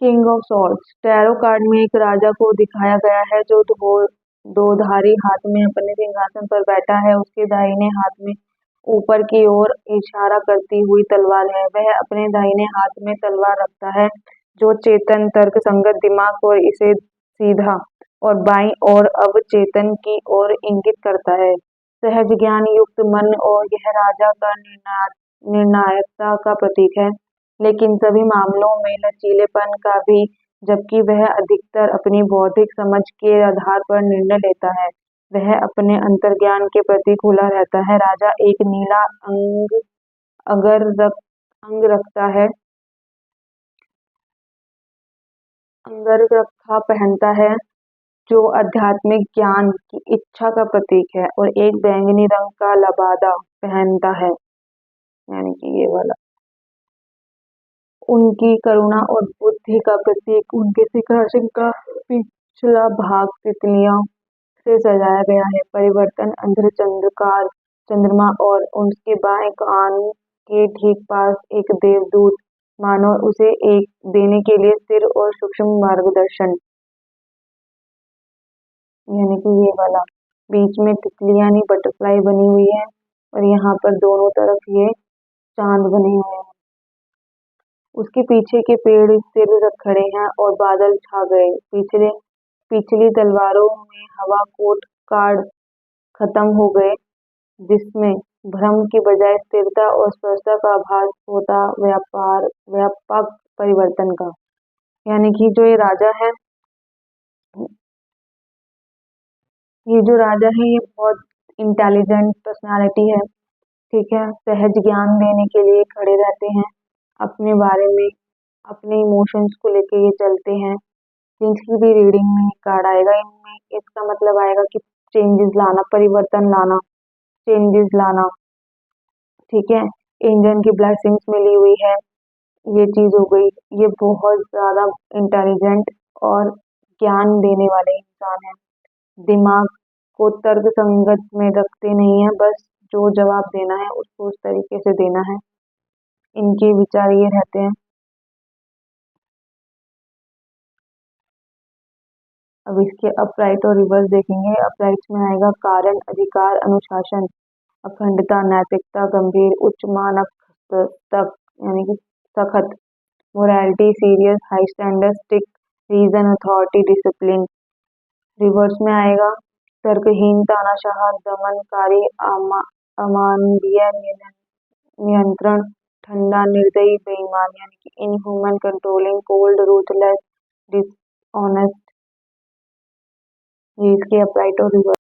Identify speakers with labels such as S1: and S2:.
S1: King of swords tarot card में एक राजा को दिखाया गया है जो दो धारी हाथ में अपने सिंहासन पर बैठा है। उसके दाहिने हाथ में ऊपर की ओर इशारा करती हुई तलवार है। वह अपने दाहिने हाथ में तलवार रखता है जो चेतन तर्क संगत दिमाग और इसे सीधा और बाईं ओर अवचेतन की ओर इंगित करता है। सहज ज्ञान युक्त मन और यह राजा का निर्णायकता का प्रतीक है, लेकिन सभी मामलों में लचीलेपन का भी, जबकि वह अधिकतर अपनी बौद्धिक समझ के आधार पर निर्णय लेता है। वह अपने अंतर्ज्ञान के प्रति खुला रहता है। राजा एक नीला अंग रखता है, अंगरखा पहनता है जो आध्यात्मिक ज्ञान की इच्छा का प्रतीक है, और एक बैंगनी रंग का लबादा पहनता है, यानी कि ये वाला, उनकी करुणा और बुद्धि का प्रतीक। उनके सिंहासन का पिछला भाग तितलियों से सजाया गया है। परिवर्तन अर्धचंद्राकार चंद्रमा और उसके बाएं कान के ठीक पास एक देवदूत, मानो उसे एक देने के लिए स्थिर और सूक्ष्म मार्गदर्शन, यानी कि ये वाला। बीच में तितली यानी बटरफ्लाई बनी हुई है, और यहाँ पर दोनों तरफ ये चांद बने हुए हैं। उसके पीछे के पेड़ स्थिर खड़े हैं और बादल छा गए। पिछली तलवारों में हवा कोट कार्ड खत्म हो गए, जिसमें भ्रम की बजाय स्थिरता और स्पष्टता का आभास होता, व्यापक परिवर्तन का। यानी कि जो ये जो राजा है ये बहुत इंटेलिजेंट पर्सनालिटी है, ठीक है। सहज ज्ञान देने के लिए खड़े रहते हैं, अपने बारे में, अपने इमोशंस को लेके ये चलते हैं। जिनकी भी रीडिंग में कार्ड आएगा, इनमें इसका मतलब आएगा कि चेंजेस लाना, परिवर्तन लाना, चेंजेस लाना, ठीक है। एंजल की ब्लेसिंग्स मिली हुई है, ये चीज हो गई। ये बहुत ज्यादा इंटेलिजेंट और ज्ञान देने वाले इंसान है। दिमाग को तर्क संगत में रखते नहीं है, बस जो जवाब देना है उसको उस तरीके से देना है। इनके विचार ये रहते हैं। अब इसके अपराइट और रिवर्स देखेंगे। अपराइट में आएगा कारण, अधिकार, अनुशासन, अखंडता, नैतिकता, गंभीर, उच्च, मानक, तक, यानी कि सखत, morality, serious, high standard, stick, reason, authority, discipline. Reverse में आएगा तर्कहीन, तानाशाह, दमनकारी, अमानवीय, नियंत्रण, ठंडा, निर्दयी, बेईमान, यानी कि inhuman, controlling, cold, ruthless, dishonest. ये इसके अपराइट और रिवर्स।